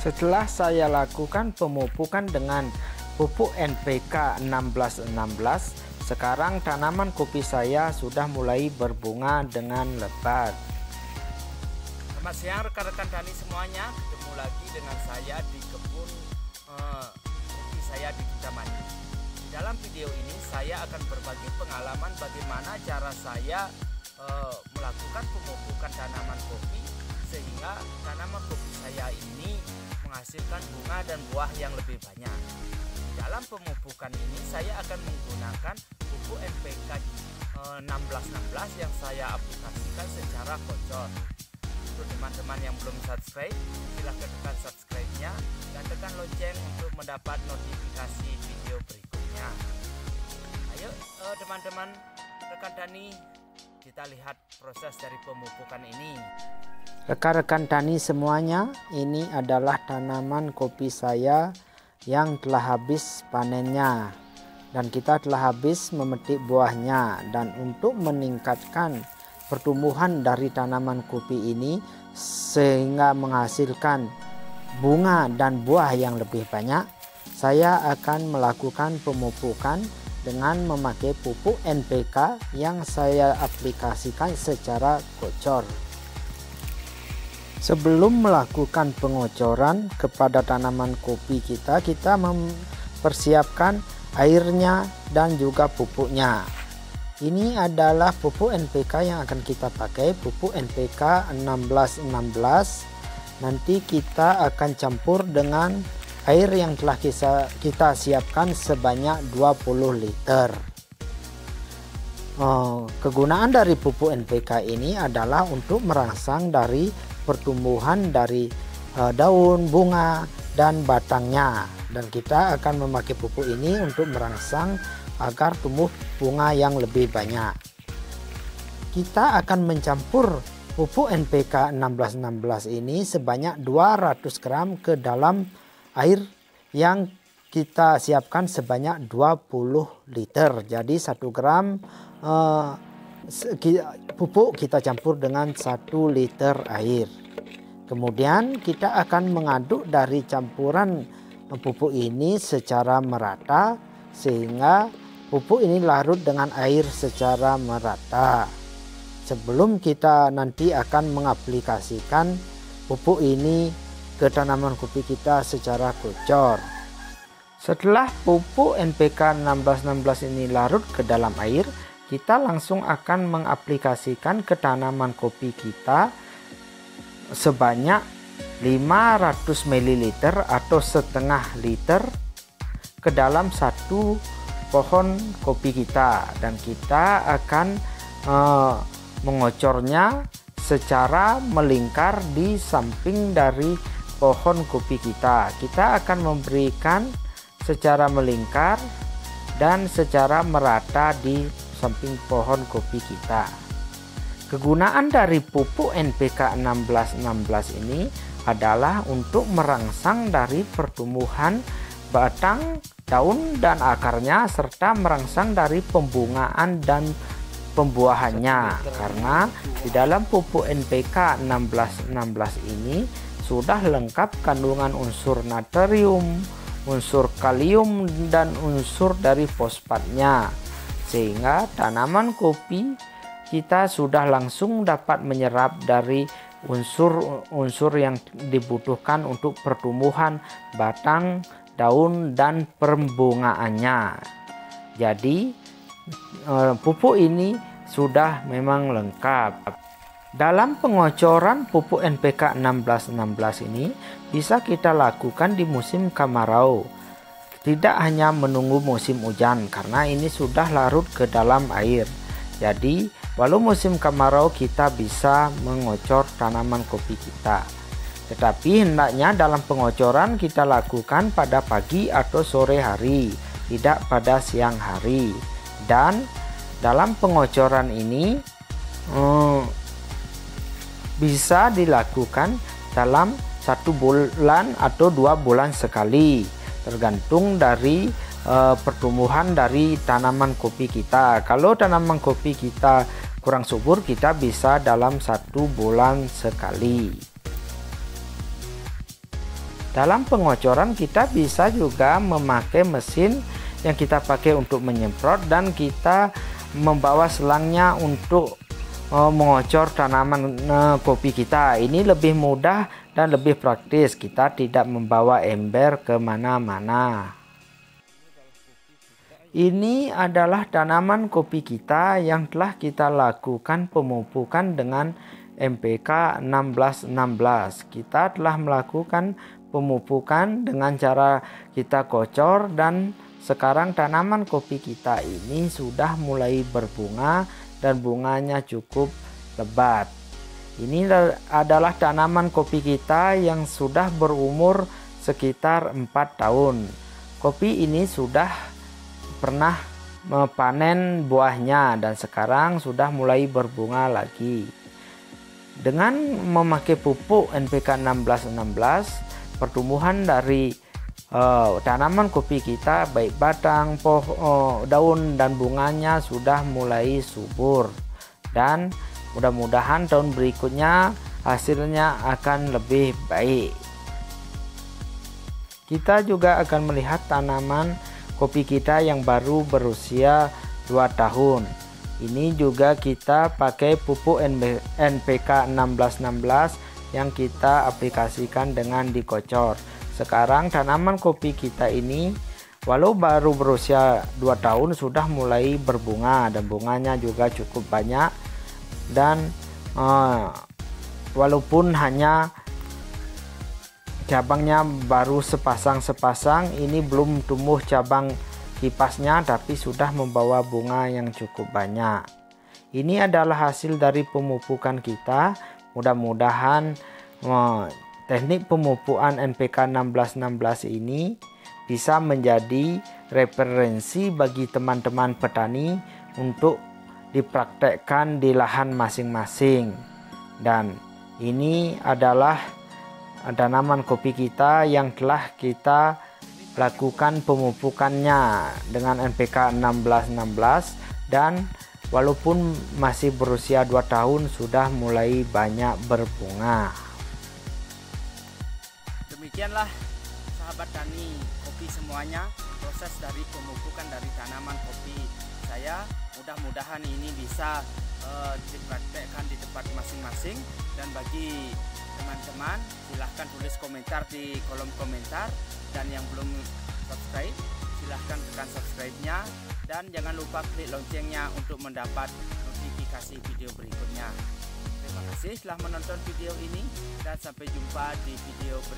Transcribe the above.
Setelah saya lakukan pemupukan dengan pupuk NPK 1616, sekarang tanaman kopi saya sudah mulai berbunga dengan lebat. Selamat siang rekan-rekan tani semuanya, ketemu lagi dengan saya di kebun kopi saya di Kintamani. Di dalam video ini saya akan berbagi pengalaman bagaimana cara saya melakukan pemupukan tanaman kopi sehingga tanaman kopi saya ini menghasilkan bunga dan buah yang lebih banyak. Di dalam pemupukan ini saya akan menggunakan pupuk NPK 1616 yang saya aplikasikan secara kocor. Untuk teman-teman yang belum subscribe, silahkan tekan subscribe-nya dan tekan lonceng untuk mendapat notifikasi video berikutnya. Ayo teman-teman rekan tani, kita lihat proses dari pemupukan ini. Rekan-rekan tani semuanya, ini adalah tanaman kopi saya yang telah habis panennya dan kita telah habis memetik buahnya. Dan untuk meningkatkan pertumbuhan dari tanaman kopi ini sehingga menghasilkan bunga dan buah yang lebih banyak, saya akan melakukan pemupukan dengan memakai pupuk NPK yang saya aplikasikan secara kocor. Sebelum melakukan pengocoran kepada tanaman kopi kita mempersiapkan airnya dan juga pupuknya. Ini adalah pupuk NPK yang akan kita pakai, pupuk NPK 1616. Nanti kita akan campur dengan air yang telah kita siapkan sebanyak 20 liter. Kegunaan dari pupuk NPK ini adalah untuk merangsang dari pertumbuhan dari daun, bunga, dan batangnya. Dan kita akan memakai pupuk ini untuk merangsang agar tumbuh bunga yang lebih banyak. Kita akan mencampur pupuk NPK 1616 ini sebanyak 200 gram ke dalam air yang kita siapkan sebanyak 20 liter. Jadi 1 gram pupuk kita campur dengan 1 liter air. Kemudian kita akan mengaduk dari campuran pupuk ini secara merata sehingga pupuk ini larut dengan air secara merata. Sebelum kita nanti akan mengaplikasikan pupuk ini ke tanaman kopi kita secara kocor. Setelah pupuk NPK 1616 ini larut ke dalam air, kita langsung akan mengaplikasikan ke tanaman kopi kita sebanyak 500 ml atau setengah liter ke dalam satu pohon kopi kita, dan kita akan mengocornya secara melingkar di samping dari pohon kopi kita. Kita akan memberikan secara melingkar dan secara merata di samping pohon kopi kita. Kegunaan dari pupuk NPK 1616 ini adalah untuk merangsang dari pertumbuhan batang, daun, dan akarnya serta merangsang dari pembungaan dan pembuahannya. Karena di dalam pupuk NPK 1616 ini sudah lengkap kandungan unsur natrium, unsur kalium, dan unsur dari fosfatnya, sehingga tanaman kopi kita sudah langsung dapat menyerap dari unsur-unsur yang dibutuhkan untuk pertumbuhan batang, daun, dan pembungaannya. Jadi pupuk ini sudah memang lengkap. Dalam pengocoran pupuk NPK 1616 ini bisa kita lakukan di musim kemarau, tidak hanya menunggu musim hujan karena ini sudah larut ke dalam air. Jadi walau musim kemarau kita bisa mengocor tanaman kopi kita, tetapi hendaknya dalam pengocoran kita lakukan pada pagi atau sore hari, tidak pada siang hari. Dan dalam pengocoran ini bisa dilakukan dalam 1 bulan atau 2 bulan sekali, tergantung dari pertumbuhan dari tanaman kopi kita. Kalau tanaman kopi kita kurang subur, kita bisa dalam 1 bulan sekali. Dalam pengocoran kita bisa juga memakai mesin yang kita pakai untuk menyemprot, dan kita membawa selangnya untuk mengocor tanaman kopi kita. Ini lebih mudah dan lebih praktis, kita tidak membawa ember kemana-mana. Ini adalah tanaman kopi kita yang telah kita lakukan pemupukan dengan NPK 1616. Kita telah melakukan pemupukan dengan cara kita kocor, dan sekarang tanaman kopi kita ini sudah mulai berbunga dan bunganya cukup lebat. Ini adalah tanaman kopi kita yang sudah berumur sekitar 4 tahun. Kopi ini sudah pernah panen buahnya dan sekarang sudah mulai berbunga lagi. Dengan memakai pupuk NPK 1616, pertumbuhan dari tanaman kopi kita baik batang, daun dan bunganya sudah mulai subur, dan mudah-mudahan tahun berikutnya hasilnya akan lebih baik. Kita juga akan melihat tanaman kopi kita yang baru berusia 2 tahun. Ini juga kita pakai pupuk NPK 1616 yang kita aplikasikan dengan dikocor. Sekarang tanaman kopi kita ini walau baru berusia 2 tahun sudah mulai berbunga, dan bunganya juga cukup banyak, dan walaupun hanya cabangnya baru sepasang-sepasang, ini belum tumbuh cabang kipasnya, tapi sudah membawa bunga yang cukup banyak. Ini adalah hasil dari pemupukan kita. Mudah-mudahan teknik pemupukan NPK 1616 ini bisa menjadi referensi bagi teman-teman petani untuk dipraktekkan di lahan masing-masing. Dan ini adalah tanaman kopi kita yang telah kita lakukan pemupukannya dengan NPK 1616, dan walaupun masih berusia 2 tahun sudah mulai banyak berbunga. Demikianlah sahabat tani kopi semuanya, proses dari pemupukan dari tanaman kopi saya. Mudah-mudahan ini bisa dipraktekkan di tempat masing-masing, dan bagi teman-teman silahkan tulis komentar di kolom komentar, dan yang belum subscribe silahkan tekan subscribe-nya, dan jangan lupa klik loncengnya untuk mendapat notifikasi video berikutnya. Terima kasih telah menonton video ini, dan sampai jumpa di video berikutnya.